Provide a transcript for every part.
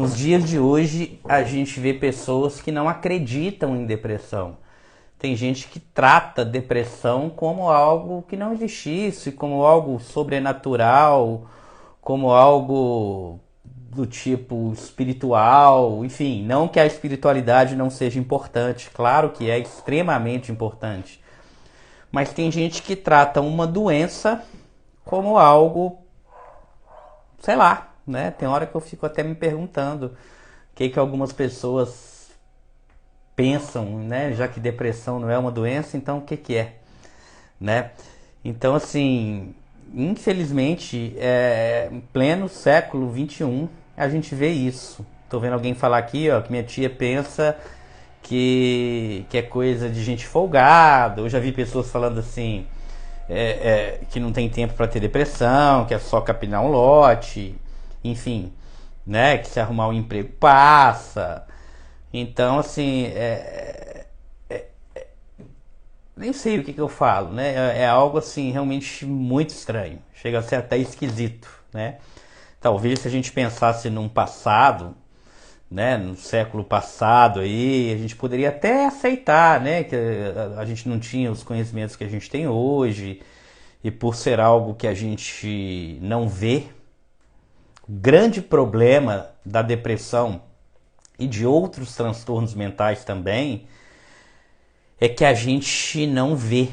Nos dias de hoje, a gente vê pessoas que não acreditam em depressão. Tem gente que trata depressão como algo que não existisse, como algo sobrenatural, como algo do tipo espiritual, enfim, não que a espiritualidade não seja importante, claro que é extremamente importante, mas tem gente que trata uma doença como algo, sei lá, né? Tem hora que eu fico até me perguntando o que algumas pessoas pensam, né? Já que depressão não é uma doença, então o que é, né? Então, assim, infelizmente, em pleno século XXI, a gente vê isso. Tô vendo alguém falar aqui, ó, que minha tia pensa que é coisa de gente folgada. Eu já vi pessoas falando assim, que não tem tempo para ter depressão, que é só capinar um lote, enfim, né? Que se arrumar um emprego passa. Então, assim, nem sei o que eu falo, né? É algo assim realmente muito estranho, chega a ser até esquisito, né? Talvez se a gente pensasse num passado, né, no século passado aí, a gente poderia até aceitar, né, que a gente não tinha os conhecimentos que a gente tem hoje e por ser algo que a gente não vê, o grande problema da depressão e de outros transtornos mentais também é que a gente não vê.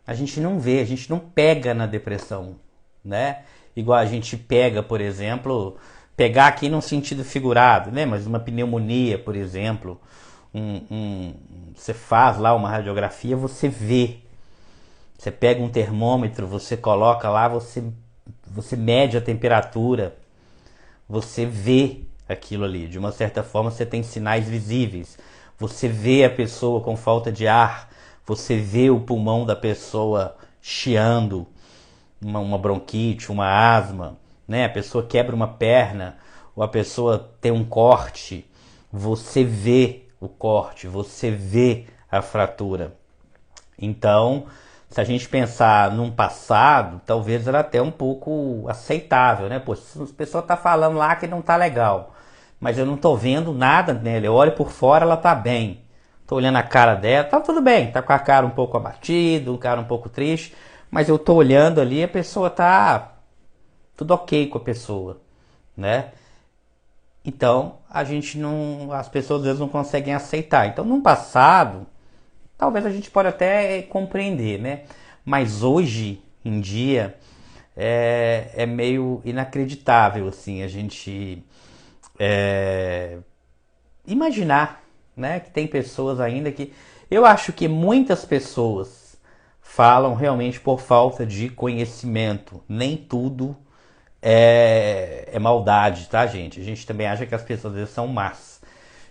A gente não vê, a gente não pega na depressão, né? Igual a gente pega, por exemplo, pegar aqui num sentido figurado, né? Mas uma pneumonia, por exemplo, você faz lá uma radiografia, você vê. Você pega um termômetro, você coloca lá, você mede a temperatura, você vê aquilo ali. De uma certa forma, você tem sinais visíveis. Você vê a pessoa com falta de ar, você vê o pulmão da pessoa chiando, uma bronquite, uma asma, né? A pessoa quebra uma perna, ou a pessoa tem um corte, você vê o corte, você vê a fratura. Então, se a gente pensar num passado, talvez era até um pouco aceitável, né? Pô, a pessoa tá falando lá que não tá legal, mas eu não tô vendo nada nela. Eu olho por fora, ela tá bem. Tô olhando a cara dela, tá tudo bem, tá com a cara um pouco abatida, um cara um pouco triste, mas eu tô olhando ali, a pessoa tá tudo ok com a pessoa, né? Então, a gente não, as pessoas às vezes não conseguem aceitar. Então, no passado, talvez a gente pode até compreender, né? Mas hoje em dia é meio inacreditável assim a gente é, imaginar, né? Que tem pessoas ainda que eu acho que muitas pessoas falam realmente por falta de conhecimento. Nem tudo é maldade, tá, gente? A gente também acha que as pessoas às vezes são más.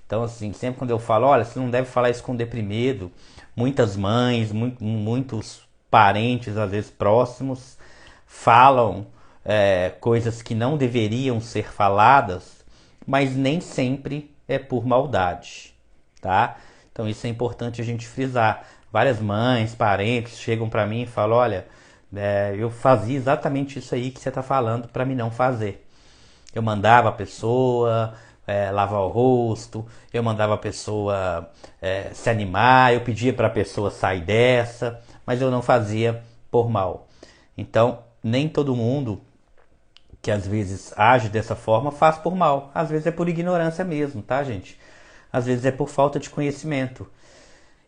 Então, assim, sempre quando eu falo, olha, você não deve falar isso com deprimido, muitas mães, muitos parentes, às vezes próximos, falam coisas que não deveriam ser faladas, mas nem sempre é por maldade, tá? Então, isso é importante a gente frisar. Várias mães, parentes chegam pra mim e falam, olha, eu fazia exatamente isso aí que você tá falando pra mim não fazer. Eu mandava a pessoa lavar o rosto, eu mandava a pessoa se animar, eu pedia para a pessoa sair dessa, mas eu não fazia por mal. Então, nem todo mundo que às vezes age dessa forma faz por mal. Às vezes é por ignorância mesmo, tá, gente? Às vezes é por falta de conhecimento.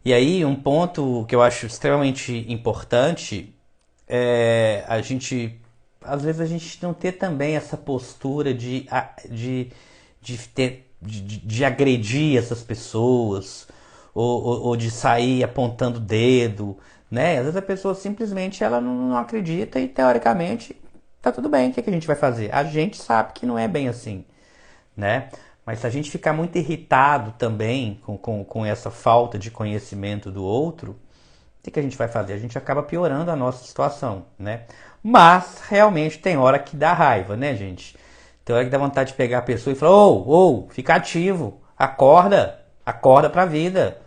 E aí, um ponto que eu acho extremamente importante a gente, às vezes a gente não ter também essa postura de agredir essas pessoas ou de sair apontando o dedo, né? Às vezes a pessoa simplesmente ela não acredita e teoricamente tá tudo bem, o que a gente vai fazer? A gente sabe que não é bem assim, né? Mas se a gente ficar muito irritado também com essa falta de conhecimento do outro, o que a gente vai fazer? A gente acaba piorando a nossa situação, né? Mas realmente tem hora que dá raiva, né, gente? Tem hora que dá vontade de pegar a pessoa e falar: ô, fica ativo, acorda pra vida.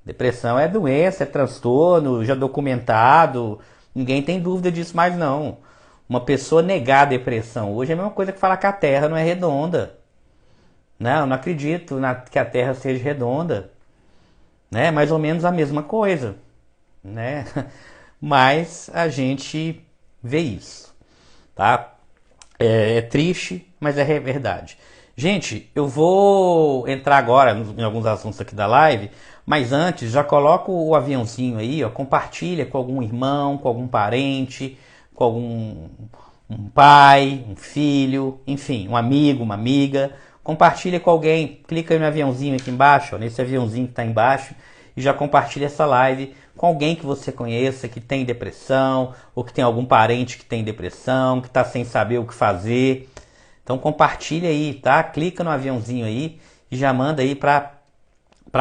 Depressão é doença, é transtorno, já documentado, ninguém tem dúvida disso mais não. Uma pessoa negar a depressão hoje é a mesma coisa que falar que a Terra não é redonda. Não, eu não acredito que a Terra seja redonda, né? Mais ou menos a mesma coisa, né? Mas a gente vê isso, tá? É triste, mas é verdade. Gente, eu vou entrar agora em alguns assuntos aqui da live, mas antes já coloca o aviãozinho aí, ó, compartilha com algum irmão, com algum parente, com algum um pai, um filho, enfim, um amigo, uma amiga. Compartilha com alguém, clica aí no aviãozinho aqui embaixo, ó, nesse aviãozinho que está embaixo, e já compartilha essa live com alguém que você conheça, que tem depressão, ou que tem algum parente que tem depressão, que está sem saber o que fazer. Então compartilha aí, tá? Clica no aviãozinho aí e já manda aí para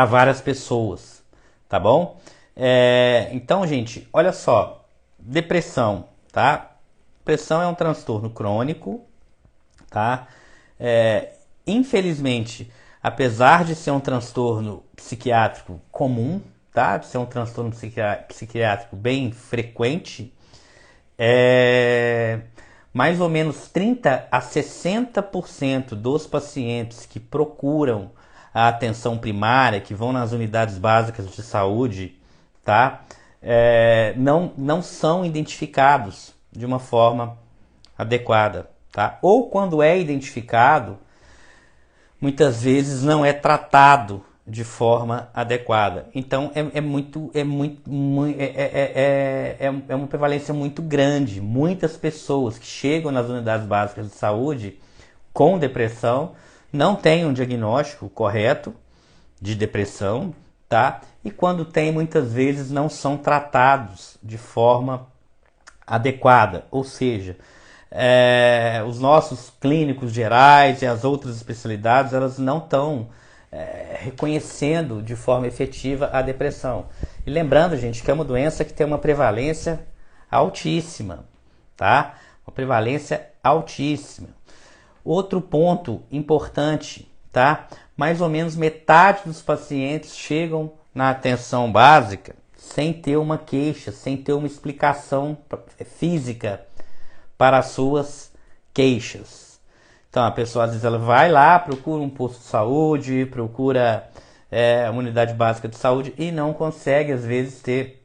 várias pessoas, tá bom? Então, gente, olha só, depressão, tá? Depressão é um transtorno crônico, tá? Infelizmente, apesar de ser um transtorno psiquiátrico comum, tá? De ser um transtorno psiquiátrico bem frequente, mais ou menos 30 a 60% dos pacientes que procuram a atenção primária, que vão nas unidades básicas de saúde, tá? Não são identificados de uma forma adequada, tá? Ou quando é identificado, muitas vezes não é tratado de forma adequada. Então é uma prevalência muito grande. Muitas pessoas que chegam nas unidades básicas de saúde com depressão não têm um diagnóstico correto de depressão, tá? E quando tem, muitas vezes não são tratados de forma adequada, ou seja, os nossos clínicos gerais e as outras especialidades, elas não estão reconhecendo de forma efetiva a depressão. E lembrando, gente, que é uma doença que tem uma prevalência altíssima, tá? Uma prevalência altíssima. Outro ponto importante, tá? Mais ou menos metade dos pacientes chegam na atenção básica sem ter uma queixa, sem ter uma explicação física para as suas queixas. Então a pessoa às vezes ela vai lá, procura um posto de saúde, procura uma unidade básica de saúde e não consegue às vezes ter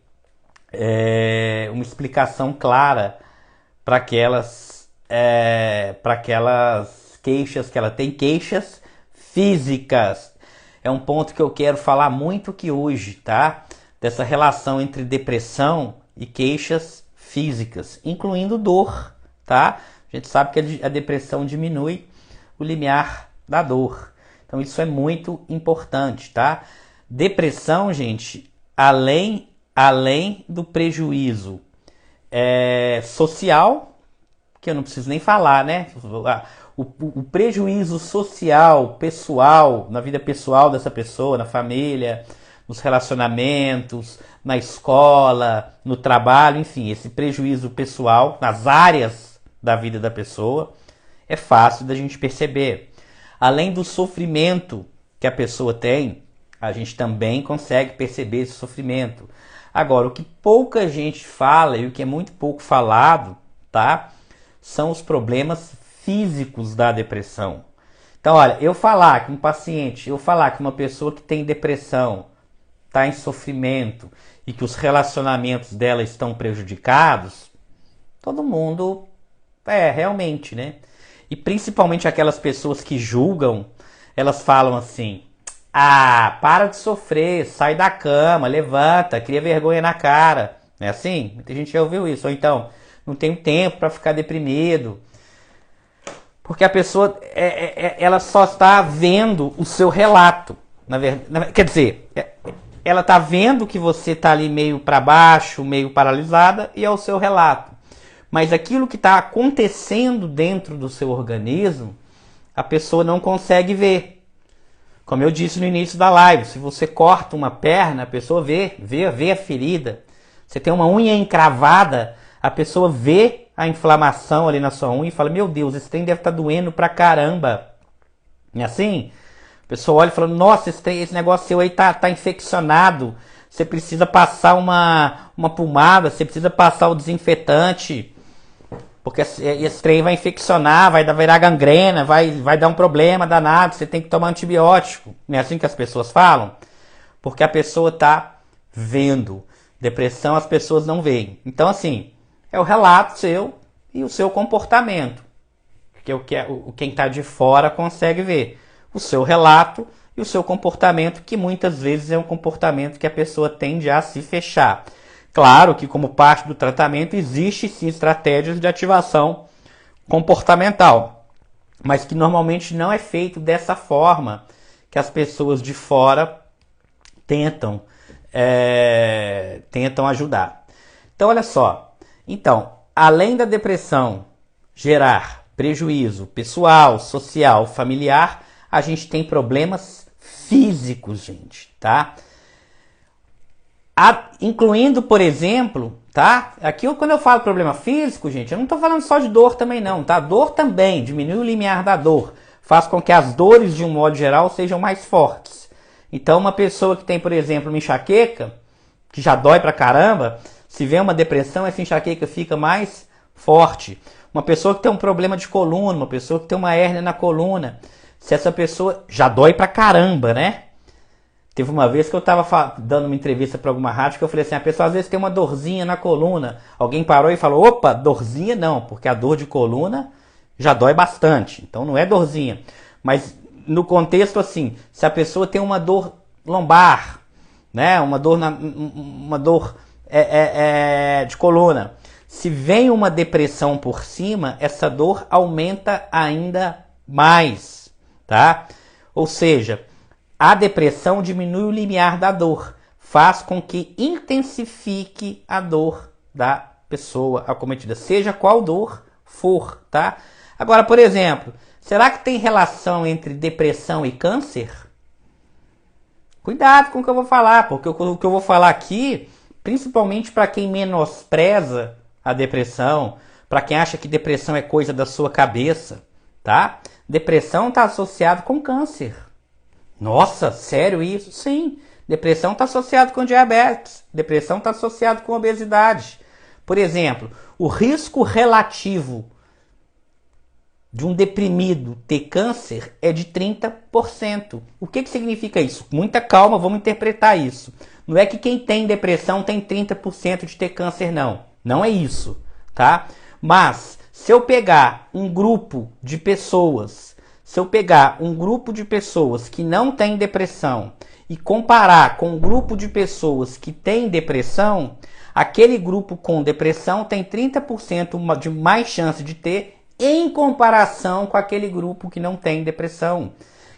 uma explicação clara para aquelas queixas que ela tem, queixas físicas. É um ponto que eu quero falar muito aqui hoje, tá? Dessa relação entre depressão e queixas físicas, incluindo dor, tá? A gente sabe que a depressão diminui o limiar da dor. Então isso é muito importante, tá? Depressão, gente, além do prejuízo social, que eu não preciso nem falar, né? O prejuízo social, pessoal, na vida pessoal dessa pessoa, na família, nos relacionamentos, na escola, no trabalho, enfim, esse prejuízo pessoal nas áreas da vida da pessoa é fácil da gente perceber. Além do sofrimento que a pessoa tem, a gente também consegue perceber esse sofrimento. Agora, o que pouca gente fala e o que é muito pouco falado, tá? São os problemas físicos da depressão. Então, olha, eu falar que uma pessoa que tem depressão está em sofrimento e que os relacionamentos dela estão prejudicados, todo mundo realmente, né? E principalmente aquelas pessoas que julgam, elas falam assim: ah, para de sofrer, sai da cama, levanta, cria vergonha na cara. Não é assim? Muita gente já ouviu isso. Ou então, não tenho tempo para ficar deprimido. Porque a pessoa, ela só está vendo o seu relato. Quer dizer, ela está vendo que você está ali meio para baixo, meio paralisada, e é o seu relato. Mas aquilo que está acontecendo dentro do seu organismo, a pessoa não consegue ver. Como eu disse no início da live, se você corta uma perna, a pessoa vê a ferida. Você tem uma unha encravada, a pessoa vê a inflamação ali na sua unha e fala: meu Deus, esse trem deve estar doendo pra caramba. E assim, a pessoa olha e fala: nossa, esse negócio seu aí tá infeccionado. Você precisa passar uma pomada, você precisa passar o desinfetante. Porque esse trem vai infeccionar, vai virar gangrena, vai dar um problema danado, você tem que tomar antibiótico. Não é assim que as pessoas falam? Porque a pessoa está vendo. Depressão as pessoas não veem. Então, assim, é o relato seu e o seu comportamento. Quem está de fora consegue ver. O seu relato e o seu comportamento, que muitas vezes é um comportamento que a pessoa tende a se fechar. Claro que, como parte do tratamento, existe sim estratégias de ativação comportamental, mas que normalmente não é feito dessa forma que as pessoas de fora tentam ajudar. Então, olha só. Então, além da depressão gerar prejuízo pessoal, social, familiar, a gente tem problemas físicos, gente, tá? Incluindo, por exemplo, tá? Aqui quando eu falo problema físico, gente, eu não estou falando só de dor também não, tá? Dor também, diminui o limiar da dor, faz com que as dores, de um modo geral, sejam mais fortes. Então, uma pessoa que tem, por exemplo, uma enxaqueca, que já dói pra caramba, se vê uma depressão, essa enxaqueca fica mais forte. Uma pessoa que tem um problema de coluna, uma pessoa que tem uma hérnia na coluna, se essa pessoa já dói pra caramba, né? Teve uma vez que eu estava dando uma entrevista para alguma rádio que eu falei assim, a pessoa às vezes tem uma dorzinha na coluna. Alguém parou e falou, opa, dorzinha não, porque a dor de coluna já dói bastante. Então não é dorzinha. Mas no contexto assim, se a pessoa tem uma dor lombar, né, uma dor de coluna, se vem uma depressão por cima, essa dor aumenta ainda mais, tá? Ou seja, a depressão diminui o limiar da dor, faz com que intensifique a dor da pessoa acometida, seja qual dor for, tá? Agora, por exemplo, será que tem relação entre depressão e câncer? Cuidado com o que eu vou falar, porque o que eu vou falar aqui, principalmente para quem menospreza a depressão, para quem acha que depressão é coisa da sua cabeça, tá? Depressão está associado com câncer. Nossa, sério isso? Sim. Depressão está associado com diabetes. Depressão está associado com obesidade. Por exemplo, o risco relativo de um deprimido ter câncer é de 30%. O que significa isso? Muita calma, vamos interpretar isso. Não é que quem tem depressão tem 30% de ter câncer, não. Não é isso, tá? Mas, se eu pegar um grupo de pessoas que não têm depressão e comparar com um grupo de pessoas que têm depressão, aquele grupo com depressão tem 30% de mais chance de ter em comparação com aquele grupo que não tem depressão.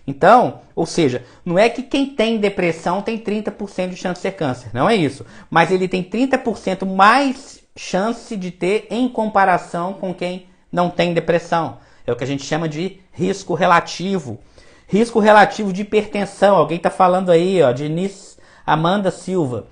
Então, ou seja, não é que quem tem depressão tem 30% de chance de ter câncer, não é isso. Mas ele tem 30% mais chance de ter em comparação com quem não tem depressão. É o que a gente chama de risco relativo. Risco relativo de hipertensão. Alguém está falando aí, ó, Denise Amanda Silva.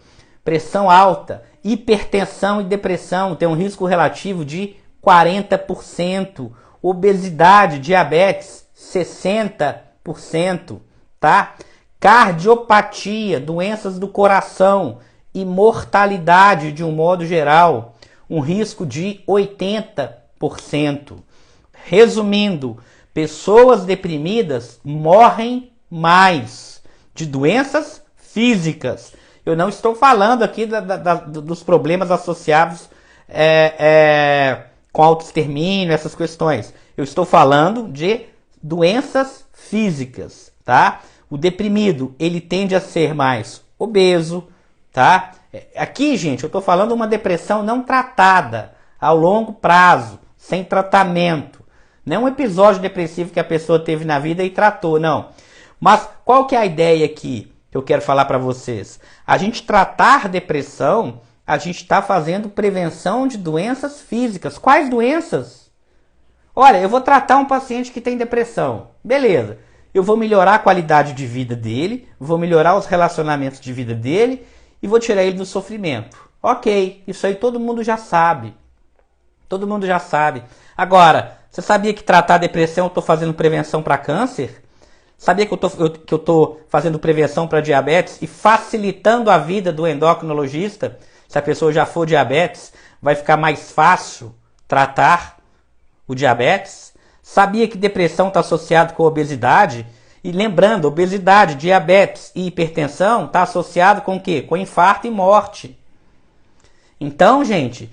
Pressão alta, hipertensão e depressão tem um risco relativo de 40%. Obesidade, diabetes, 60%. Tá? Cardiopatia, doenças do coração e mortalidade de um modo geral, um risco de 80%. Resumindo, pessoas deprimidas morrem mais de doenças físicas. Eu não estou falando aqui dos problemas associados com autoextermínio, essas questões. Eu estou falando de doenças físicas, tá? O deprimido, ele tende a ser mais obeso, tá? Aqui, gente, eu estou falando de uma depressão não tratada, a longo prazo, sem tratamento. Não é um episódio depressivo que a pessoa teve na vida e tratou, não. Mas qual que é a ideia aqui que eu quero falar para vocês? A gente tratar depressão, a gente está fazendo prevenção de doenças físicas. Quais doenças? Olha, eu vou tratar um paciente que tem depressão. Beleza. Eu vou melhorar a qualidade de vida dele, vou melhorar os relacionamentos de vida dele e vou tirar ele do sofrimento. Ok, isso aí todo mundo já sabe. Todo mundo já sabe. Agora, você sabia que tratar a depressão eu estou fazendo prevenção para câncer? Sabia que eu estou fazendo prevenção para diabetes e facilitando a vida do endocrinologista? Se a pessoa já for diabetes, vai ficar mais fácil tratar. o diabetes, sabia que depressão está associado com obesidade, e lembrando, obesidade, diabetes e hipertensão está associado com o quê? Com infarto e morte. Então, gente,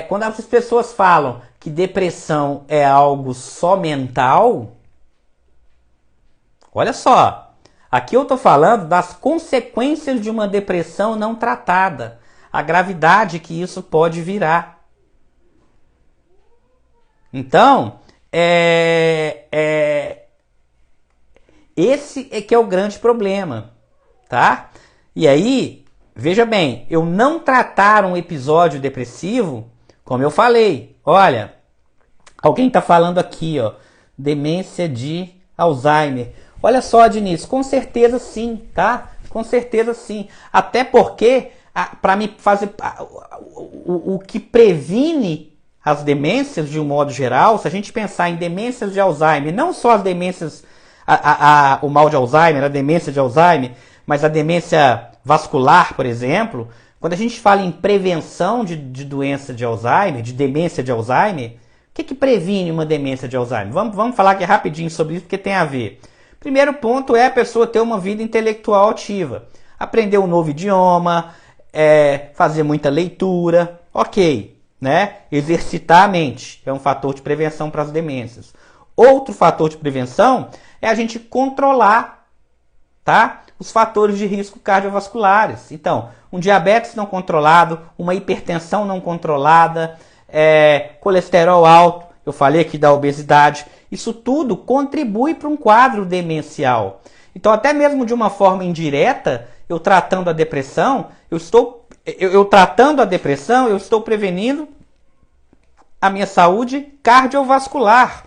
quando as pessoas falam que depressão é algo só mental, olha só, aqui eu estou falando das consequências de uma depressão não tratada, a gravidade que isso pode virar. Então, esse é que é o grande problema, tá? E aí, veja bem, eu não tratar um episódio depressivo, como eu falei, olha, alguém está falando aqui, ó, demência de Alzheimer. Olha só, Diniz, com certeza sim, tá? Com certeza sim. Até porque, para me fazer o que previne as demências de um modo geral, se a gente pensar em demências de Alzheimer, não só as demências, o mal de Alzheimer, a demência de Alzheimer, mas a demência vascular, por exemplo, quando a gente fala em prevenção de doença de Alzheimer, de demência de Alzheimer, o que previne uma demência de Alzheimer? Vamos falar aqui rapidinho sobre isso, porque tem a ver. Primeiro ponto é a pessoa ter uma vida intelectual ativa. Aprender um novo idioma, fazer muita leitura, ok, né? Exercitar a mente é um fator de prevenção para as demências. Outro fator de prevenção é a gente controlar, tá? Os fatores de risco cardiovasculares. Então, um diabetes não controlado, uma hipertensão não controlada, colesterol alto, eu falei aqui da obesidade, isso tudo contribui para um quadro demencial. Então, até mesmo de uma forma indireta, eu tratando a depressão, eu estou prevenindo a minha saúde cardiovascular.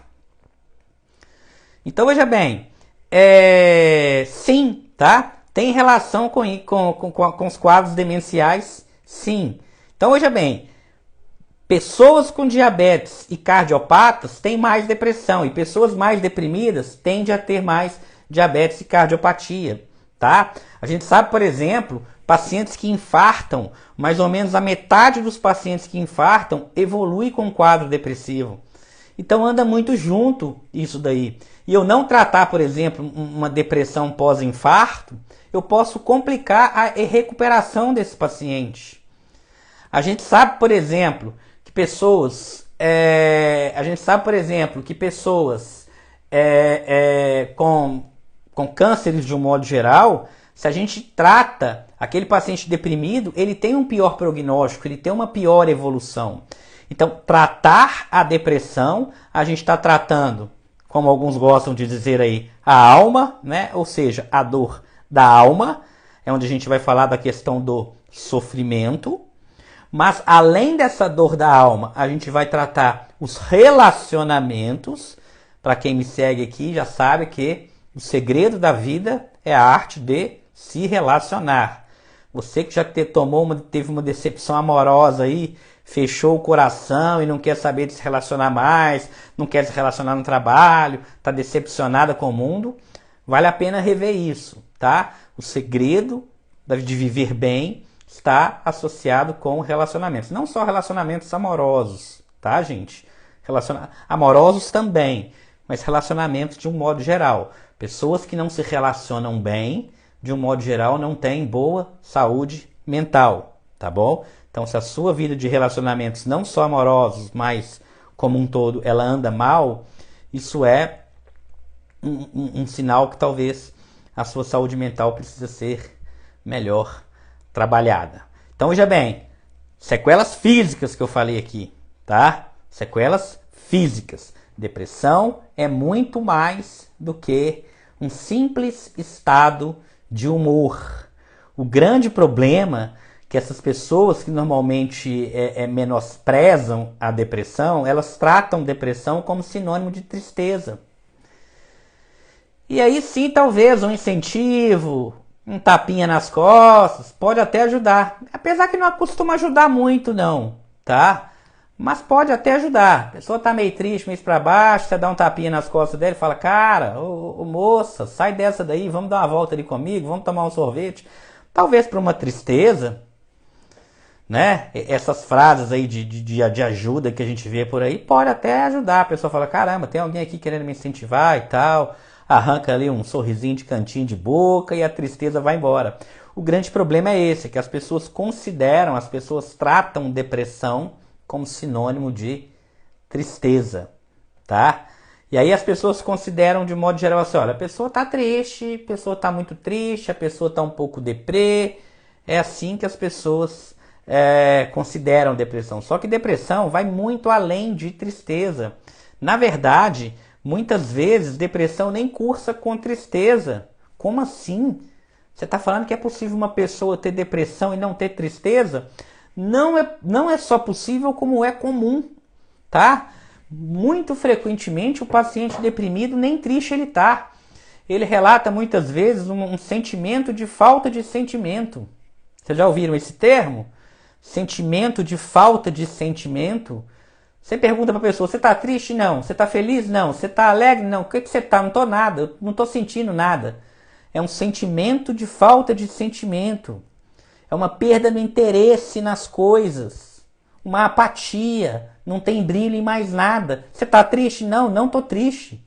Então, veja bem, sim, tá? Tem relação com os quadros demenciais, sim. Então, veja bem, pessoas com diabetes e cardiopatas têm mais depressão, e pessoas mais deprimidas tendem a ter mais diabetes e cardiopatia, tá? A gente sabe, por exemplo, pacientes que infartam, mais ou menos a metade dos pacientes que infartam evolui com um quadro depressivo. Então anda muito junto isso daí. E eu não tratar, por exemplo, uma depressão pós-infarto, eu posso complicar a recuperação desse paciente. A gente sabe, por exemplo, que pessoas com cânceres de um modo geral, se a gente trata aquele paciente deprimido, ele tem um pior prognóstico, ele tem uma pior evolução. Então, tratar a depressão, a gente está tratando, como alguns gostam de dizer aí, a alma, né? Ou seja, a dor da alma, é onde a gente vai falar da questão do sofrimento. Mas, além dessa dor da alma, a gente vai tratar os relacionamentos. Para quem me segue aqui, já sabe que o segredo da vida é a arte de se relacionar. Você que já teve uma decepção amorosa aí, fechou o coração e não quer saber de se relacionar mais, não quer se relacionar no trabalho, está decepcionada com o mundo, vale a pena rever isso, tá? O segredo de viver bem está associado com relacionamentos. Não só relacionamentos amorosos, tá, gente? Amorosos também, mas relacionamentos de um modo geral. Pessoas que não se relacionam bem, de um modo geral, não têm boa saúde mental, tá bom? Então, se a sua vida de relacionamentos, não só amorosos, mas como um todo, ela anda mal, isso é um sinal que talvez a sua saúde mental precisa ser melhor trabalhada. Então, veja bem, sequelas físicas que eu falei aqui, tá? Sequelas físicas. Depressão é muito mais do que um simples estado de humor. O grande problema que essas pessoas que normalmente menosprezam a depressão, elas tratam depressão como sinônimo de tristeza. E aí sim, talvez um incentivo, um tapinha nas costas, pode até ajudar. Apesar que não costuma ajudar muito não, tá? Mas pode até ajudar. A pessoa tá meio triste, meio pra baixo, você dá um tapinha nas costas dele e fala, cara, ô moça, sai dessa daí, vamos dar uma volta ali comigo, vamos tomar um sorvete. Talvez para uma tristeza, né? Essas frases aí de ajuda que a gente vê por aí, pode até ajudar. A pessoa fala, caramba, tem alguém aqui querendo me incentivar e tal. Arranca ali um sorrisinho de cantinho de boca e a tristeza vai embora. O grande problema é esse, que as pessoas consideram, as pessoas tratam depressão como sinônimo de tristeza, tá? E aí as pessoas consideram de modo geral assim, olha, a pessoa tá triste, a pessoa tá muito triste, a pessoa tá um pouco deprê. É assim que as pessoas consideram depressão. Só que depressão vai muito além de tristeza. Na verdade, muitas vezes depressão nem cursa com tristeza. Como assim? Você está falando que é possível uma pessoa ter depressão e não ter tristeza? Não é só possível, como é comum, tá? Muito frequentemente o paciente deprimido nem triste ele está. Ele relata muitas vezes um sentimento de falta de sentimento. Vocês já ouviram esse termo? Sentimento de falta de sentimento. Você pergunta para a pessoa, você está triste? Não. Você está feliz? Não. Você está alegre? Não. O que você está? Não estou nada. Eu não estou sentindo nada. É um sentimento de falta de sentimento. É uma perda no interesse nas coisas. Uma apatia. Não tem brilho em mais nada. Você está triste? Não, não estou triste.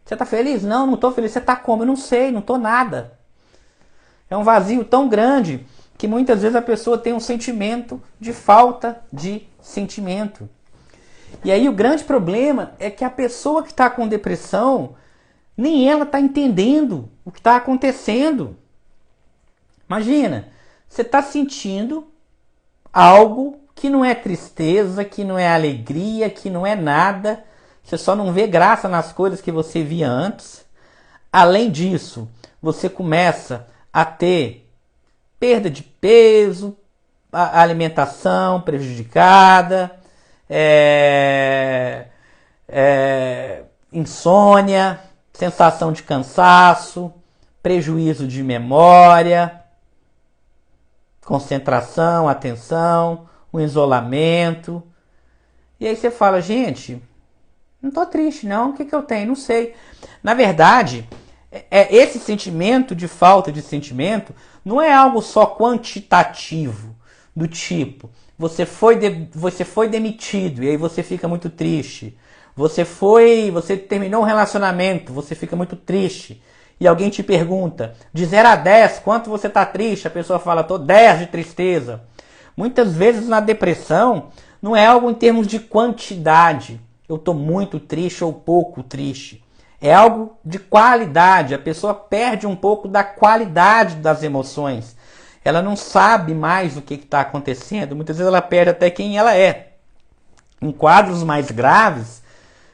Você está feliz? Não, não estou feliz. Você está como? Eu não sei, não estou nada. É um vazio tão grande que muitas vezes a pessoa tem um sentimento de falta de sentimento. E aí o grande problema é que a pessoa que está com depressão, nem ela está entendendo o que está acontecendo. Imagina, você está sentindo algo que não é tristeza, que não é alegria, que não é nada. Você só não vê graça nas coisas que você via antes. Além disso, você começa a ter perda de peso, a alimentação prejudicada, insônia, sensação de cansaço, prejuízo de memória, concentração, atenção, um isolamento. E aí você fala, gente, não tô triste não, o que eu tenho? Não sei. Na verdade, esse sentimento de falta de sentimento não é algo só quantitativo, do tipo, você foi demitido e aí você fica muito triste. Você terminou um relacionamento, você fica muito triste. E alguém te pergunta, de 0 a 10, quanto você está triste? A pessoa fala, tô 10 de tristeza. Muitas vezes na depressão, não é algo em termos de quantidade. Eu estou muito triste ou pouco triste. É algo de qualidade. A pessoa perde um pouco da qualidade das emoções. Ela não sabe mais o que está acontecendo. Muitas vezes ela perde até quem ela é. Em quadros mais graves,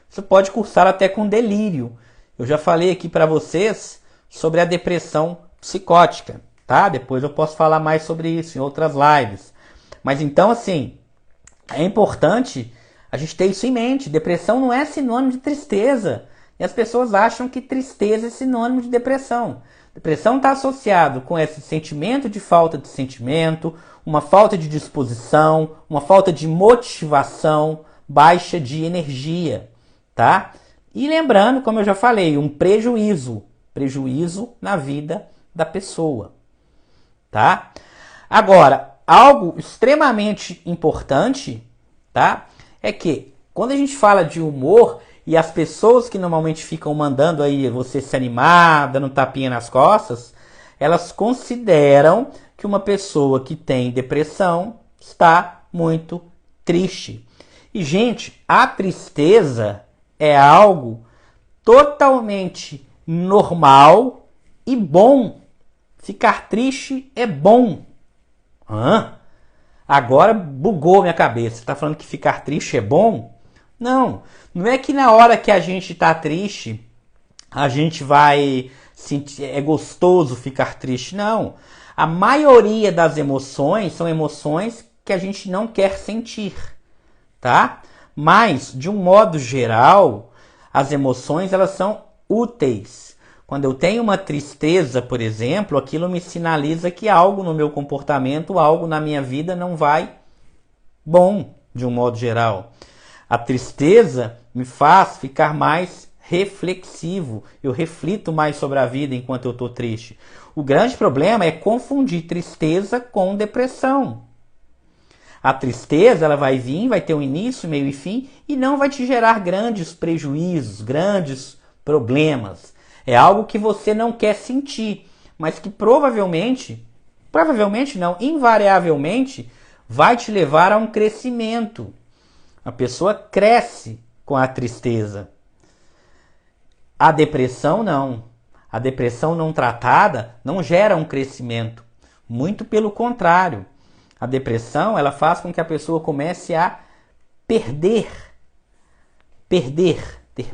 você pode cursar até com delírio. Eu já falei aqui para vocês sobre a depressão psicótica, tá? Depois eu posso falar mais sobre isso em outras lives. Mas então, assim, é importante a gente ter isso em mente. Depressão não é sinônimo de tristeza. E as pessoas acham que tristeza é sinônimo de depressão. Depressão está associado com esse sentimento de falta de sentimento, uma falta de disposição, uma falta de motivação, baixa de energia, tá? E lembrando, como eu já falei, um prejuízo na vida da pessoa, tá? Agora, algo extremamente importante, tá? É que quando a gente fala de humor e as pessoas que normalmente ficam mandando aí você se animar, dando tapinha nas costas, elas consideram que uma pessoa que tem depressão está muito triste. E, gente, a tristeza é algo totalmente normal e bom. Ficar triste é bom. Agora bugou minha cabeça. Você está falando que ficar triste é bom? Não é que na hora que a gente está triste, a gente vai sentir, é gostoso ficar triste. Não. A maioria das emoções são emoções que a gente não quer sentir, tá? Mas, de um modo geral, as emoções elas são úteis. Quando eu tenho uma tristeza, por exemplo, aquilo me sinaliza que algo no meu comportamento, algo na minha vida não vai bom, de um modo geral. A tristeza me faz ficar mais reflexivo. Eu reflito mais sobre a vida enquanto eu estou triste. O grande problema é confundir tristeza com depressão. A tristeza, ela vai vir, vai ter um início, meio e fim, e não vai te gerar grandes prejuízos, grandes problemas. É algo que você não quer sentir, mas que provavelmente não, invariavelmente, vai te levar a um crescimento. A pessoa cresce com a tristeza. A depressão não. A depressão não tratada não gera um crescimento. Muito pelo contrário. A depressão, ela faz com que a pessoa comece a ter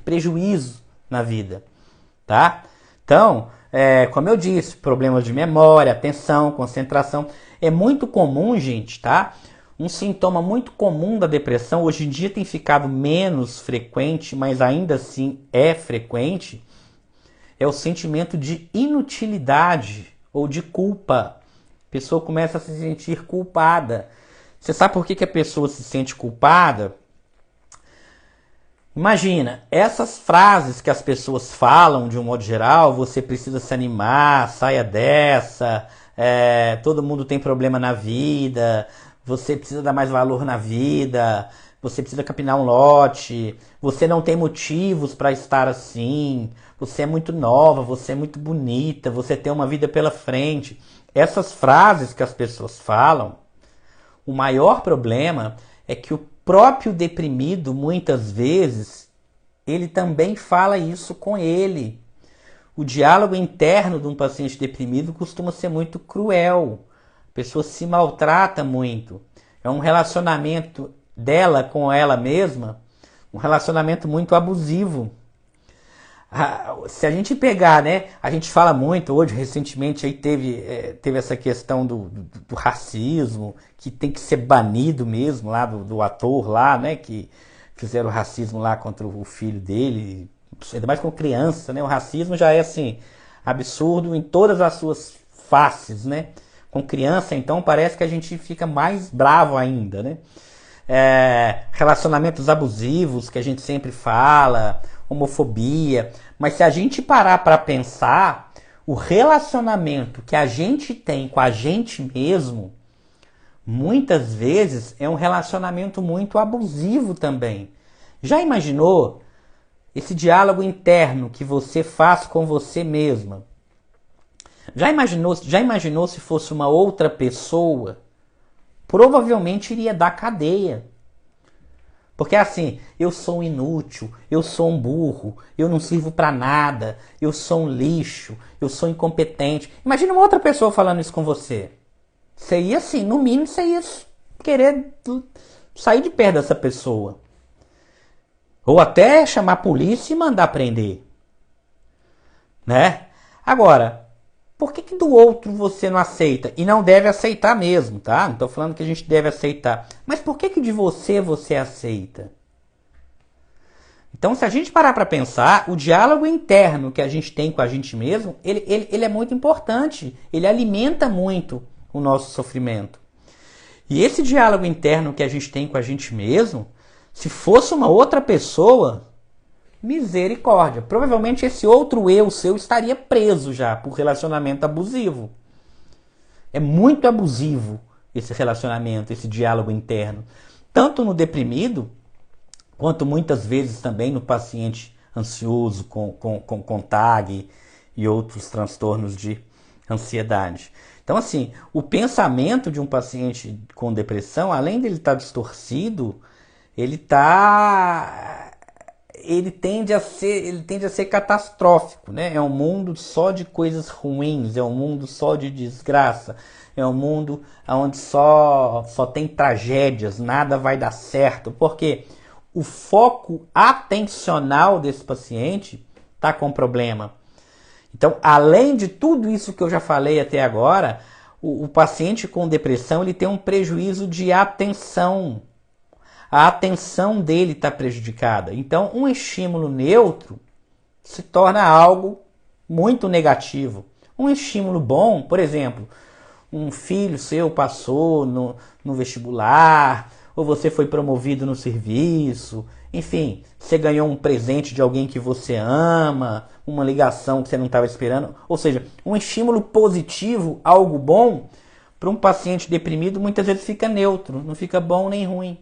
prejuízo na vida, tá? Então, como eu disse, problemas de memória, atenção, concentração. É muito comum, gente, tá? Um sintoma muito comum da depressão, hoje em dia tem ficado menos frequente, mas ainda assim é frequente, é o sentimento de inutilidade ou de culpa. A pessoa começa a se sentir culpada. Você sabe por que a pessoa se sente culpada? Imagina, essas frases que as pessoas falam de um modo geral, você precisa se animar, saia dessa, todo mundo tem problema na vida, você precisa dar mais valor na vida, você precisa capinar um lote, você não tem motivos para estar assim, você é muito nova, você é muito bonita, você tem uma vida pela frente. Essas frases que as pessoas falam, o maior problema é que o próprio deprimido, muitas vezes, ele também fala isso com ele. O diálogo interno de um paciente deprimido costuma ser muito cruel. A pessoa se maltrata muito. É um relacionamento dela com ela mesma, um relacionamento muito abusivo. Se a gente pegar, né, a gente fala muito hoje, recentemente aí teve essa questão do racismo, que tem que ser banido mesmo lá do ator lá, né, que fizeram racismo lá contra o filho dele, ainda mais com criança, né, o racismo já é assim, absurdo em todas as suas faces, né, com criança então parece que a gente fica mais bravo ainda, né, relacionamentos abusivos que a gente sempre fala, homofobia, mas se a gente parar para pensar, o relacionamento que a gente tem com a gente mesmo, muitas vezes é um relacionamento muito abusivo também. Já imaginou esse diálogo interno que você faz com você mesma? Já imaginou se fosse uma outra pessoa? Provavelmente iria dar cadeia. Porque assim, eu sou um inútil, eu sou um burro, eu não sirvo pra nada, eu sou um lixo, eu sou incompetente. Imagina uma outra pessoa falando isso com você. Você ia assim, no mínimo você ia querer sair de perto dessa pessoa. Ou até chamar a polícia e mandar prender. Né? Agora, por que do outro você não aceita? E não deve aceitar mesmo, tá? Não estou falando que a gente deve aceitar. Mas por que de você aceita? Então, se a gente parar para pensar, o diálogo interno que a gente tem com a gente mesmo, ele é muito importante. Ele alimenta muito o nosso sofrimento. E esse diálogo interno que a gente tem com a gente mesmo, se fosse uma outra pessoa, misericórdia. Provavelmente esse outro eu seu estaria preso já por relacionamento abusivo. É muito abusivo esse relacionamento, esse diálogo interno. Tanto no deprimido, quanto muitas vezes também no paciente ansioso com TAG e outros transtornos de ansiedade. Então, assim, o pensamento de um paciente com depressão, além dele estar distorcido, ele tende a ser catastrófico, né? É um mundo só de coisas ruins, é um mundo só de desgraça, é um mundo onde só tem tragédias, nada vai dar certo, porque o foco atencional desse paciente está com problema. Então, além de tudo isso que eu já falei até agora, o paciente com depressão ele tem um prejuízo de atenção. A atenção dele está prejudicada. Então, um estímulo neutro se torna algo muito negativo. Um estímulo bom, por exemplo, um filho seu passou no vestibular, ou você foi promovido no serviço, enfim, você ganhou um presente de alguém que você ama, uma ligação que você não estava esperando. Ou seja, um estímulo positivo, algo bom, para um paciente deprimido, muitas vezes fica neutro, não fica bom nem ruim.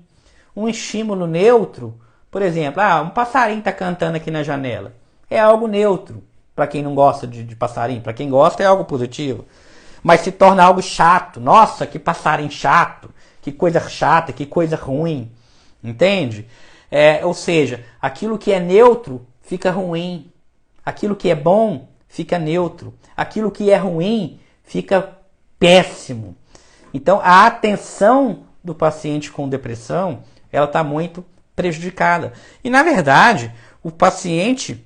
Um estímulo neutro, por exemplo, um passarinho está cantando aqui na janela. É algo neutro, para quem não gosta de passarinho. Para quem gosta é algo positivo. Mas se torna algo chato. Nossa, que passarinho chato, que coisa chata, que coisa ruim. Entende? Ou seja, aquilo que é neutro fica ruim. Aquilo que é bom fica neutro. Aquilo que é ruim fica péssimo. Então, a atenção do paciente com depressão, ela está muito prejudicada. E, na verdade, o paciente,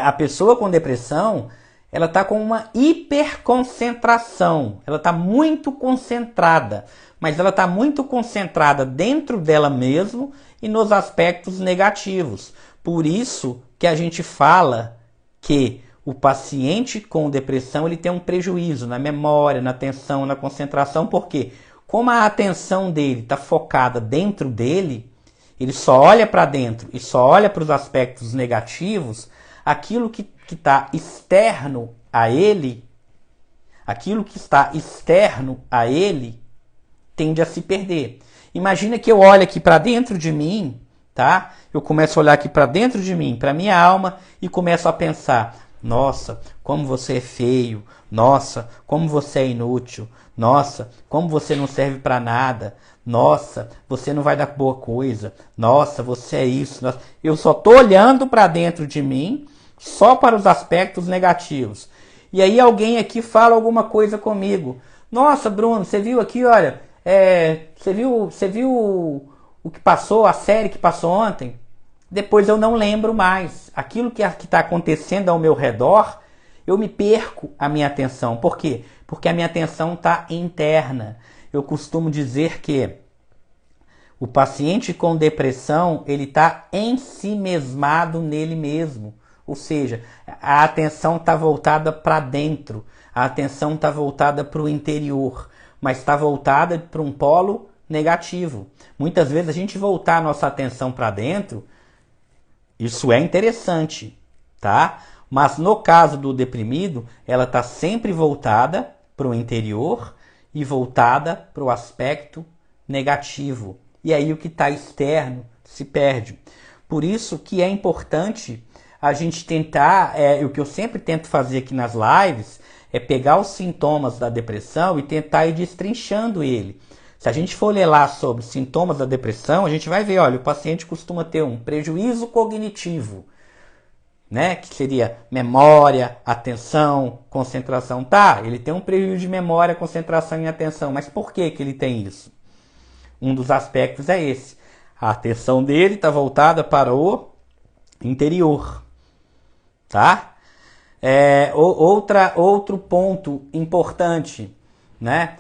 a pessoa com depressão, ela está com uma hiperconcentração. Ela está muito concentrada. Mas ela está muito concentrada dentro dela mesmo e nos aspectos negativos. Por isso que a gente fala que o paciente com depressão ele tem um prejuízo na memória, na atenção, na concentração, porque como a atenção dele está focada dentro dele, ele só olha para dentro e só olha para os aspectos negativos, aquilo que está externo a ele, tende a se perder. Imagina que eu olho aqui para dentro de mim, tá? Eu começo a olhar aqui para dentro de mim, para minha alma, e começo a pensar: nossa, como você é feio. Nossa, como você é inútil. Nossa, como você não serve para nada. Nossa, você não vai dar boa coisa. Nossa, você é isso. Nossa. Eu só estou olhando para dentro de mim, só para os aspectos negativos. E aí alguém aqui fala alguma coisa comigo. Nossa, Bruno, você viu aqui, olha, você viu o que passou, a série que passou ontem? Depois eu não lembro mais. Aquilo que está acontecendo ao meu redor, eu me perco a minha atenção. Por quê? Porque a minha atenção está interna. Eu costumo dizer que o paciente com depressão, ele está ensimesmado nele mesmo. Ou seja, a atenção está voltada para dentro. A atenção está voltada para o interior. Mas está voltada para um polo negativo. Muitas vezes a gente voltar a nossa atenção para dentro, isso é interessante, tá? Mas no caso do deprimido, ela está sempre voltada para o interior e voltada para o aspecto negativo. E aí o que está externo se perde. Por isso que é importante a gente tentar, o que eu sempre tento fazer aqui nas lives, é pegar os sintomas da depressão e tentar ir destrinchando ele. Se a gente for ler lá sobre sintomas da depressão, a gente vai ver, olha, o paciente costuma ter um prejuízo cognitivo, né? Que seria memória, atenção, concentração. Tá, ele tem um prejuízo de memória, concentração e atenção, mas por que ele tem isso? Um dos aspectos é esse. A atenção dele está voltada para o interior, tá? Outro ponto importante, né?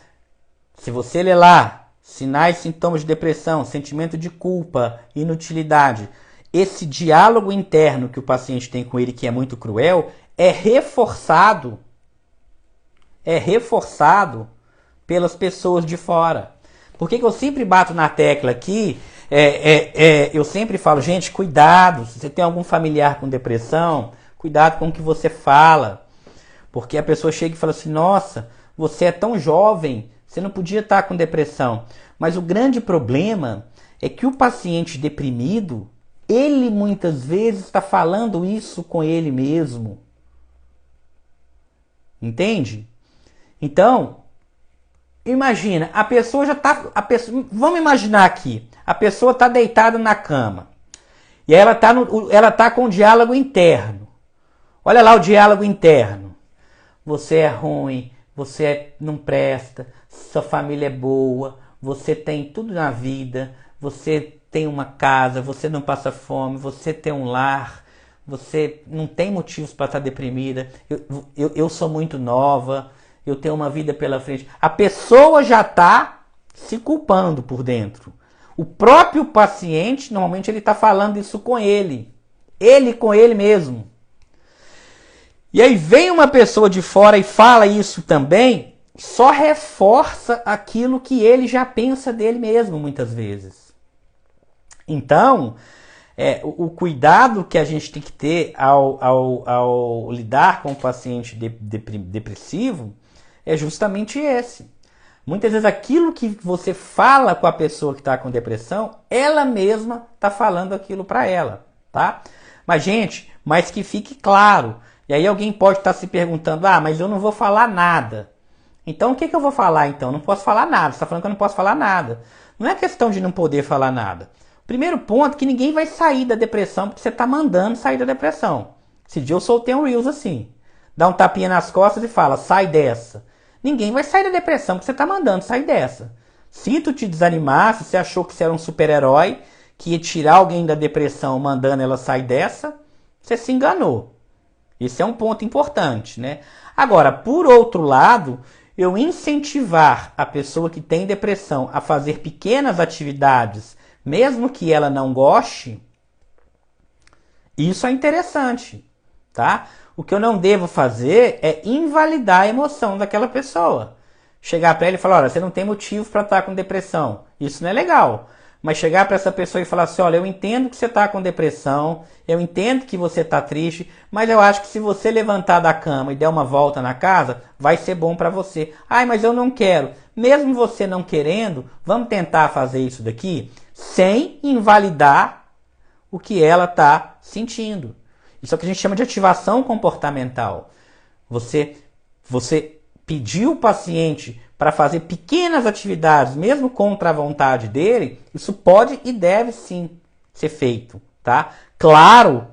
Se você ler lá, sinais e sintomas de depressão, sentimento de culpa, inutilidade, esse diálogo interno que o paciente tem com ele, que é muito cruel, é reforçado pelas pessoas de fora. Por que eu sempre bato na tecla aqui? Eu sempre falo, gente, cuidado, se você tem algum familiar com depressão, cuidado com o que você fala. Porque a pessoa chega e fala assim, nossa, você é tão jovem, você não podia estar com depressão. Mas o grande problema é que o paciente deprimido, ele muitas vezes está falando isso com ele mesmo. Entende? Então, imagina, a pessoa já está... Vamos imaginar aqui, a pessoa está deitada na cama. E aí ela está com um diálogo interno. Olha lá o diálogo interno. Você é ruim, você não presta, sua família é boa, você tem tudo na vida, você tem uma casa, você não passa fome, você tem um lar, você não tem motivos para estar deprimida, eu sou muito nova, eu tenho uma vida pela frente. A pessoa já está se culpando por dentro. O próprio paciente, normalmente ele está falando isso com ele com ele mesmo. E aí vem uma pessoa de fora e fala isso também, só reforça aquilo que ele já pensa dele mesmo, muitas vezes. Então, o cuidado que a gente tem que ter ao lidar com o paciente depressivo é justamente esse. Muitas vezes aquilo que você fala com a pessoa que está com depressão, ela mesma está falando aquilo para ela, tá? Mas, gente, mas que fique claro. E aí alguém pode estar se perguntando, mas eu não vou falar nada. Então o que eu vou falar então? Não posso falar nada. Você está falando que eu não posso falar nada. Não é questão de não poder falar nada. Primeiro ponto, que ninguém vai sair da depressão porque você está mandando sair da depressão. Esse dia eu soltei um Reels assim. Dá um tapinha nas costas e fala, sai dessa. Ninguém vai sair da depressão porque você está mandando sair dessa. Se tu te desanimar, se você achou que você era um super-herói, que ia tirar alguém da depressão mandando ela sair dessa, você se enganou. Esse é um ponto importante, né? Agora, por outro lado, eu incentivar a pessoa que tem depressão a fazer pequenas atividades, mesmo que ela não goste, isso é interessante, tá? O que eu não devo fazer é invalidar a emoção daquela pessoa. Chegar para ela e falar, olha, você não tem motivo para estar com depressão. Isso não é legal. Mas chegar para essa pessoa e falar assim, olha, eu entendo que você está com depressão, eu entendo que você está triste, mas eu acho que se você levantar da cama e der uma volta na casa, vai ser bom para você. Ai, mas eu não quero. Mesmo você não querendo, vamos tentar fazer isso daqui sem invalidar o que ela está sentindo. Isso é o que a gente chama de ativação comportamental. Você pediu o paciente para fazer pequenas atividades, mesmo contra a vontade dele, isso pode e deve sim ser feito, tá? Claro,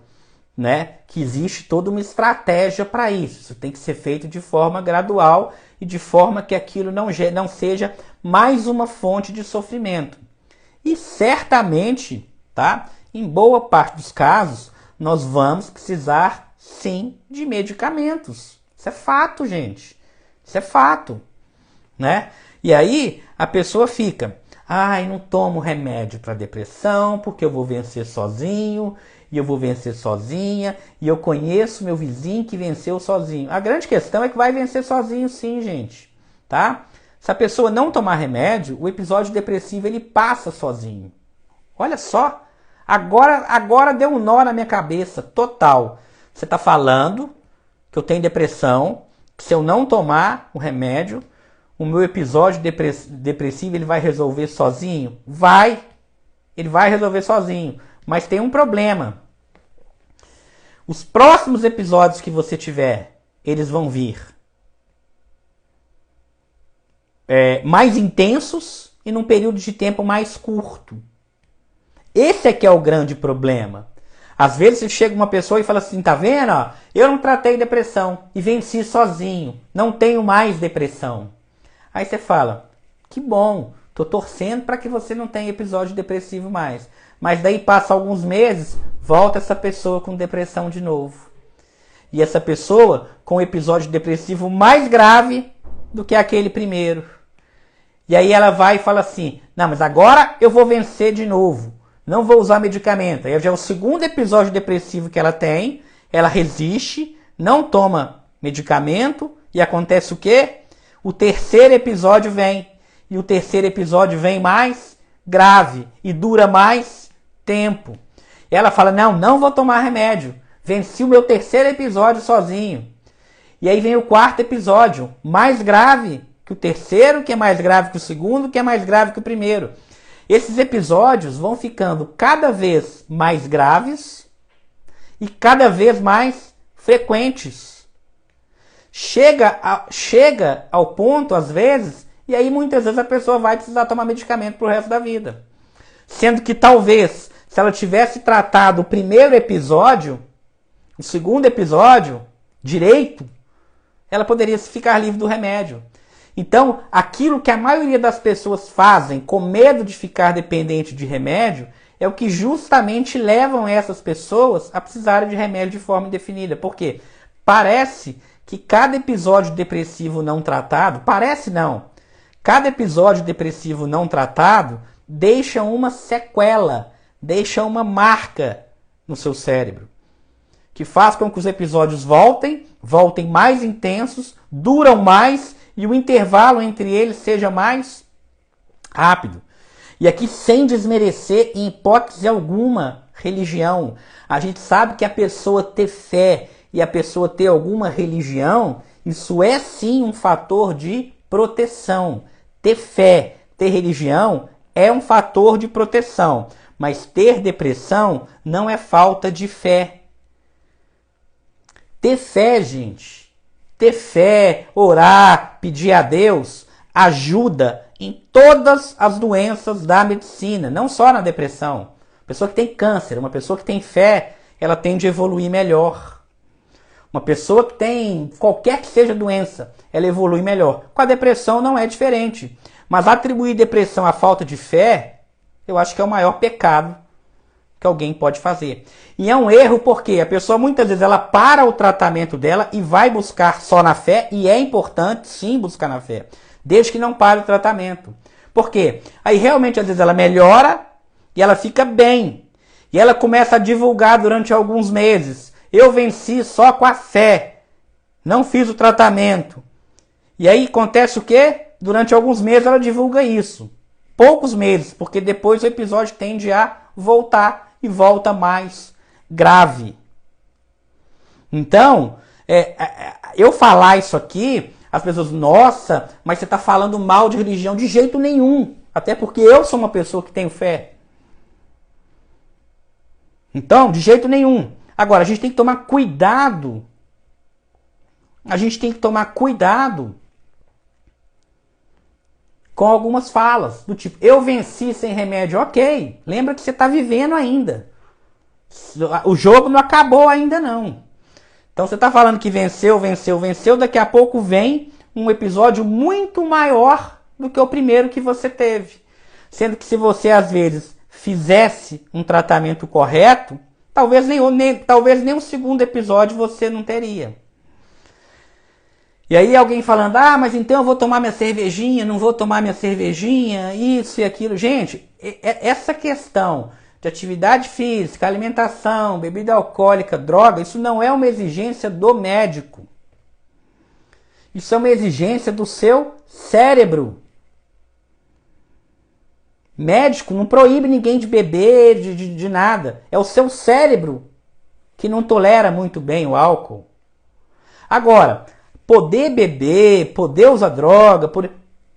né, que existe toda uma estratégia para isso. Isso tem que ser feito de forma gradual e de forma que aquilo não seja mais uma fonte de sofrimento. E certamente, tá, em boa parte dos casos, nós vamos precisar sim de medicamentos. Isso é fato, gente. Isso é fato. Né? E aí a pessoa fica, não tomo remédio para depressão porque eu vou vencer sozinho e eu vou vencer sozinha e eu conheço meu vizinho que venceu sozinho. A grande questão é que vai vencer sozinho sim, gente, tá? Se a pessoa não tomar remédio, o episódio depressivo ele passa sozinho. Olha só, agora deu um nó na minha cabeça total. Você está falando que eu tenho depressão, que se eu não tomar o remédio o meu episódio depressivo ele vai resolver sozinho? Vai. Ele vai resolver sozinho. Mas tem um problema. Os próximos episódios que você tiver, eles vão vir mais intensos e num período de tempo mais curto. Esse é que é o grande problema. Às vezes chega uma pessoa e fala assim, tá vendo? Eu não tratei depressão e venci sozinho. Não tenho mais depressão. Aí você fala, que bom, tô torcendo para que você não tenha episódio depressivo mais. Mas daí passa alguns meses, volta essa pessoa com depressão de novo. E essa pessoa com um episódio depressivo mais grave do que aquele primeiro. E aí ela vai e fala assim, não, mas agora eu vou vencer de novo. Não vou usar medicamento. Aí já é o segundo episódio depressivo que ela tem, ela resiste, não toma medicamento e acontece o quê? O terceiro episódio vem. E o terceiro episódio vem mais grave. E dura mais tempo. Ela fala, não vou tomar remédio. Venci o meu terceiro episódio sozinho. E aí vem o quarto episódio. Mais grave que o terceiro, que é mais grave que o segundo, que é mais grave que o primeiro. Esses episódios vão ficando cada vez mais graves e cada vez mais frequentes. Chega ao ponto, às vezes, e aí muitas vezes a pessoa vai precisar tomar medicamento pro resto da vida. Sendo que talvez, se ela tivesse tratado o primeiro episódio, o segundo episódio, direito, ela poderia ficar livre do remédio. Então, aquilo que a maioria das pessoas fazem com medo de ficar dependente de remédio, é o que justamente levam essas pessoas a precisarem de remédio de forma indefinida. Por quê? Parece que cada episódio depressivo não tratado, cada episódio depressivo não tratado deixa uma sequela, deixa uma marca no seu cérebro, que faz com que os episódios voltem mais intensos, duram mais e o intervalo entre eles seja mais rápido. E aqui sem desmerecer em hipótese alguma religião, a gente sabe que a pessoa ter fé e a pessoa ter alguma religião, isso é sim um fator de proteção. Ter fé, ter religião é um fator de proteção, mas ter depressão não é falta de fé. Ter fé, gente, ter fé, orar, pedir a Deus, ajuda em todas as doenças da medicina, não só na depressão. Pessoa que tem câncer, uma pessoa que tem fé, ela tende a evoluir melhor. Uma pessoa que tem qualquer que seja doença, ela evolui melhor. Com a depressão não é diferente. Mas atribuir depressão à falta de fé, eu acho que é o maior pecado que alguém pode fazer. E é um erro porque a pessoa muitas vezes ela para o tratamento dela e vai buscar só na fé, e é importante sim buscar na fé, desde que não pare o tratamento. Por quê? Aí realmente às vezes ela melhora e ela fica bem. E ela começa a divulgar durante alguns meses. Eu venci só com a fé. Não fiz o tratamento. E aí acontece o quê? Durante alguns meses ela divulga isso. Poucos meses, porque depois o episódio tende a voltar e volta mais grave. Então, eu falar isso aqui, as pessoas, nossa, mas você está falando mal de religião. De jeito nenhum. Até porque eu sou uma pessoa que tenho fé. Então, de jeito nenhum. Agora, a gente tem que tomar cuidado. A gente tem que tomar cuidado com algumas falas. Do tipo, eu venci sem remédio. Ok, lembra que você está vivendo ainda. O jogo não acabou ainda não. Então você está falando que venceu. Daqui a pouco vem um episódio muito maior do que o primeiro que você teve. Sendo que se você às vezes fizesse um tratamento correto, talvez nem um segundo episódio você não teria. E aí alguém falando, mas então eu vou tomar minha cervejinha, não vou tomar minha cervejinha, isso e aquilo. Gente, essa questão de atividade física, alimentação, bebida alcoólica, droga, isso não é uma exigência do médico. Isso é uma exigência do seu cérebro. Médico não proíbe ninguém de beber, de nada. É o seu cérebro que não tolera muito bem o álcool. Agora, poder beber, poder usar droga,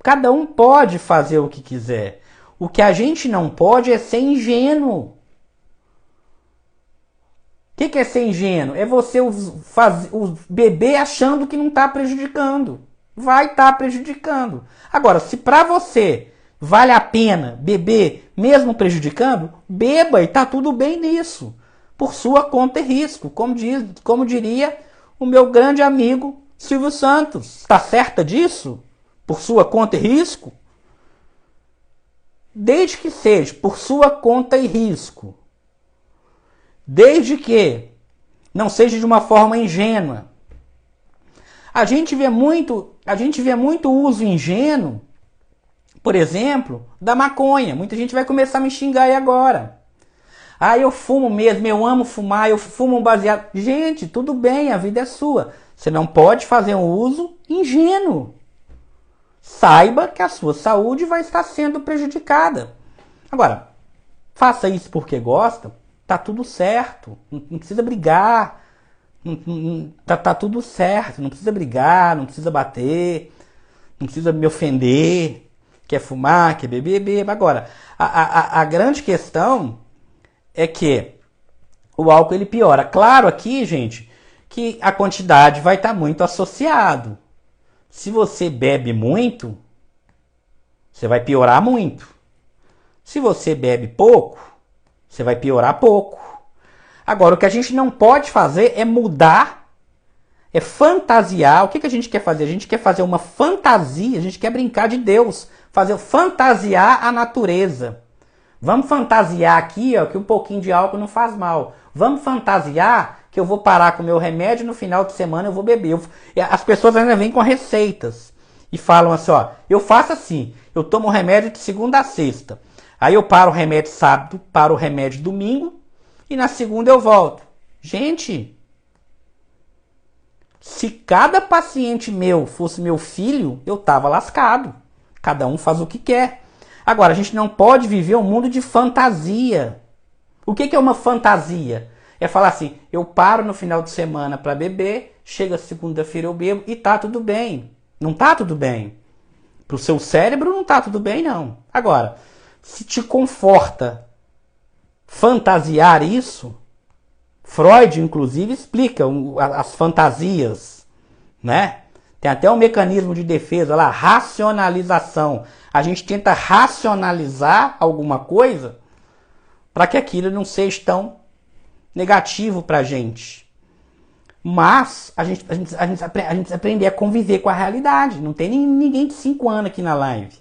cada um pode fazer o que quiser. O que a gente não pode é ser ingênuo. O que é ser ingênuo? É você beber achando que não está prejudicando. Vai estar prejudicando. Agora, se para você vale a pena beber mesmo prejudicando, beba e está tudo bem nisso. Por sua conta e risco. Como diria o meu grande amigo Silvio Santos. Está certa disso? Por sua conta e risco? Desde que seja por sua conta e risco. Desde que não seja de uma forma ingênua. A gente vê muito uso ingênuo, por exemplo, da maconha. Muita gente vai começar a me xingar aí agora. Eu fumo mesmo, eu amo fumar, eu fumo um baseado. Gente, tudo bem, a vida é sua. Você não pode fazer um uso ingênuo. Saiba que a sua saúde vai estar sendo prejudicada. Agora, faça isso porque gosta, tá tudo certo. Não precisa brigar. Tá tudo certo. Não precisa brigar, não precisa bater, não precisa me ofender. Quer fumar, quer beber, beba. Agora, a grande questão é que o álcool ele piora. Claro aqui, gente, que a quantidade vai estar muito associado. Se você bebe muito, você vai piorar muito. Se você bebe pouco, você vai piorar pouco. Agora, o que a gente não pode fazer é mudar, é fantasiar. O que a gente quer fazer? A gente quer fazer uma fantasia, a gente quer brincar de Deus, fantasiar a natureza. Vamos fantasiar aqui, que um pouquinho de álcool não faz mal. Vamos fantasiar que eu vou parar com o meu remédio e no final de semana eu vou beber. As pessoas ainda vêm com receitas e falam assim, eu faço assim, eu tomo remédio de segunda a sexta. Aí eu paro o remédio sábado, paro o remédio domingo e na segunda eu volto. Gente, se cada paciente meu fosse meu filho, eu tava lascado. Cada um faz o que quer. Agora, a gente não pode viver um mundo de fantasia. O que é uma fantasia? É falar assim, eu paro no final de semana para beber, chega segunda-feira eu bebo e tá tudo bem. Não tá tudo bem. Para o seu cérebro não tá tudo bem, não. Agora, se te conforta fantasiar isso, Freud, inclusive, explica as fantasias, né? Tem até um mecanismo de defesa lá, racionalização. A gente tenta racionalizar alguma coisa para que aquilo não seja tão negativo para a gente. Mas a gente precisa aprender a conviver com a realidade. Não tem ninguém de 5 anos aqui na live.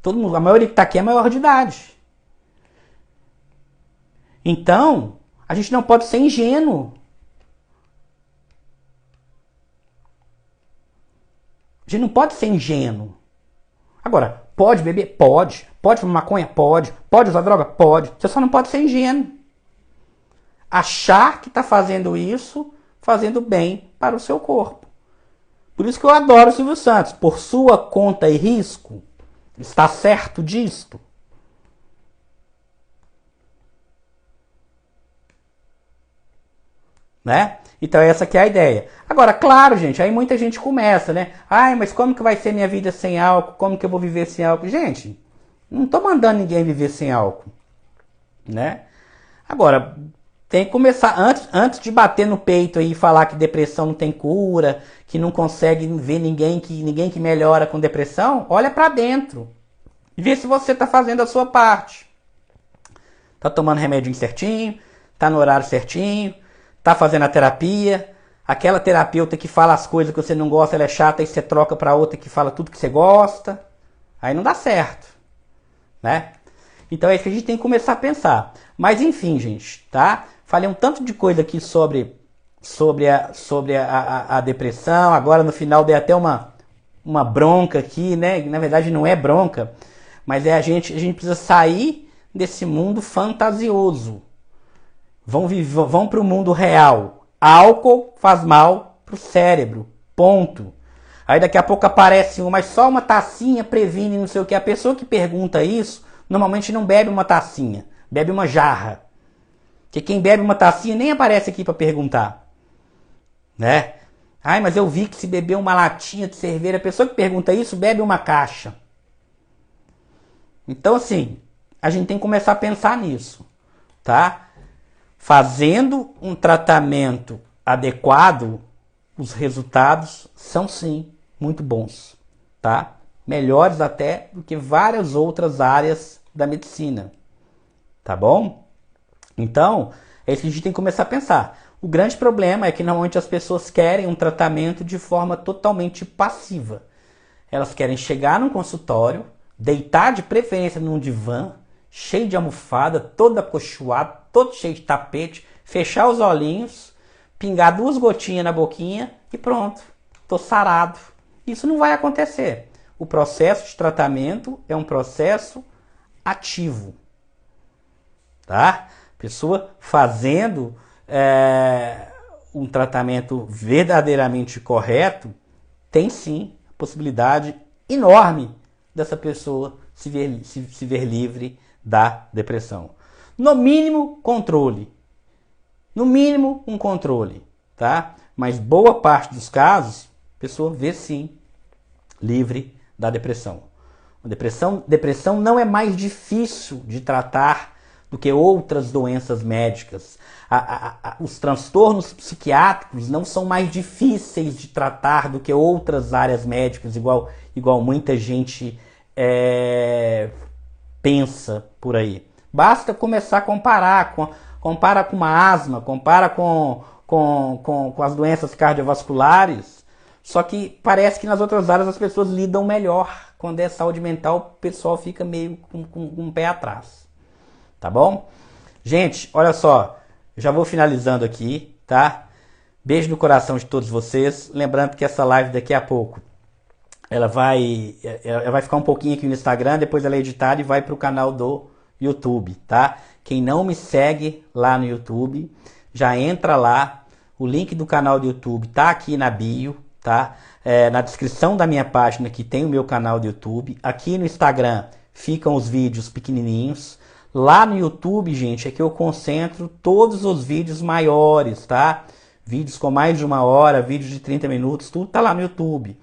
Todo mundo, a maioria que está aqui é maior de idade. Então, a gente não pode ser ingênuo. A gente não pode ser ingênuo. Agora, pode beber? Pode. Pode fumar maconha? Pode. Pode usar droga? Pode. Você só não pode ser ingênuo. Achar que está fazendo isso, fazendo bem para o seu corpo. Por isso que eu adoro o Silvio Santos. Por sua conta e risco, está certo disto? Né? Então essa que é a ideia. Agora, claro, gente, aí muita gente começa, né? Ai, mas como que vai ser minha vida sem álcool? Como que eu vou viver sem álcool? Gente, não estou mandando ninguém viver sem álcool, né? Agora, tem que começar, antes de bater no peito aí e falar que depressão não tem cura, que não consegue ver ninguém que melhora com depressão, olha pra dentro e vê se você tá fazendo a sua parte. Tá tomando remedinho certinho, tá no horário certinho, tá fazendo a terapia. Aquela terapeuta que fala as coisas que você não gosta, ela é chata, e você troca pra outra que fala tudo que você gosta. Aí não dá certo, né? Então é isso que a gente tem que começar a pensar. Mas enfim, gente, tá? Falei um tanto de coisa aqui sobre a depressão. Agora no final dei até uma bronca aqui, né? Na verdade não é bronca, mas a gente precisa sair desse mundo fantasioso. Vão para o mundo real. Álcool faz mal pro cérebro. Ponto. Aí daqui a pouco aparece mas só uma tacinha previne, não sei o que. A pessoa que pergunta isso, normalmente não bebe uma tacinha, bebe uma jarra. Porque quem bebe uma tacinha nem aparece aqui para perguntar. Né? Ai, mas eu vi que se beber uma latinha de cerveja, a pessoa que pergunta isso bebe uma caixa. Então assim, a gente tem que começar a pensar nisso. Tá? Fazendo um tratamento adequado, os resultados são sim muito bons, tá? Melhores até do que várias outras áreas da medicina, tá bom? Então, é isso que a gente tem que começar a pensar. O grande problema é que normalmente as pessoas querem um tratamento de forma totalmente passiva. Elas querem chegar num consultório, deitar de preferência num divã, cheio de almofada, todo acolchoado, todo cheio de tapete, fechar os olhinhos, pingar 2 gotinhas na boquinha e pronto, tô sarado. Isso não vai acontecer. O processo de tratamento é um processo ativo, tá? Pessoa fazendo um tratamento verdadeiramente correto, tem sim a possibilidade enorme dessa pessoa se ver livre da depressão. No mínimo, controle. No mínimo, um controle, tá? Mas boa parte dos casos, a pessoa vê sim livre da depressão. A depressão não é mais difícil de tratar do que outras doenças médicas. Os transtornos psiquiátricos não são mais difíceis de tratar do que outras áreas médicas, igual muita gente pensa por aí. Basta começar a comparar, compara com uma asma, compara com as doenças cardiovasculares, só que parece que nas outras áreas as pessoas lidam melhor. Quando é saúde mental, o pessoal fica meio com um pé atrás. Tá bom? Gente, olha só, já vou finalizando aqui, tá? Beijo no coração de todos vocês. Lembrando que essa live daqui a pouco, ela vai ficar um pouquinho aqui no Instagram, depois ela é editada e vai para o canal do YouTube, tá? Quem não me segue lá no YouTube, já entra lá. O link do canal do YouTube tá aqui na bio, tá? Na descrição da minha página que tem o meu canal do YouTube. Aqui no Instagram ficam os vídeos pequenininhos. Lá no YouTube, gente, é que eu concentro todos os vídeos maiores, tá? Vídeos com mais de 1 hora, vídeos de 30 minutos, tudo tá lá no YouTube.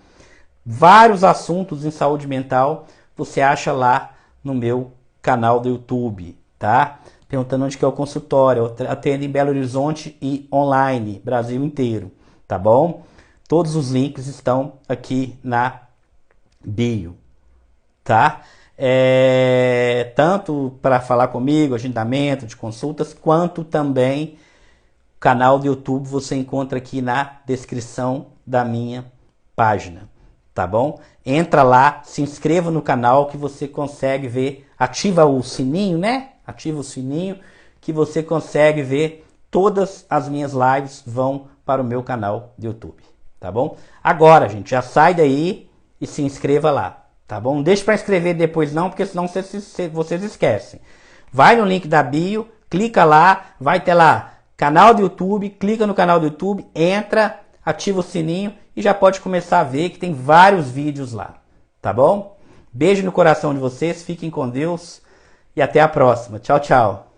Vários assuntos em saúde mental você acha lá no meu canal do YouTube, tá? Perguntando onde que é o consultório, eu atendo em Belo Horizonte e online, Brasil inteiro, tá bom? Todos os links estão aqui na bio, tá? Tanto para falar comigo, agendamento de consultas, quanto também o canal do YouTube você encontra aqui na descrição da minha página, tá bom? Entra lá, se inscreva no canal que você consegue ver, ativa o sininho, né? Ativa o sininho que você consegue ver todas as minhas lives vão para o meu canal do YouTube, tá bom? Agora, gente, já sai daí e se inscreva lá, tá bom? Não deixe para inscrever depois não, porque senão vocês esquecem. Vai no link da bio, clica lá, vai ter lá canal do YouTube, clica no canal do YouTube, entra, ativa o sininho e já pode começar a ver que tem vários vídeos lá, tá bom? Beijo no coração de vocês, fiquem com Deus e até a próxima. Tchau, tchau.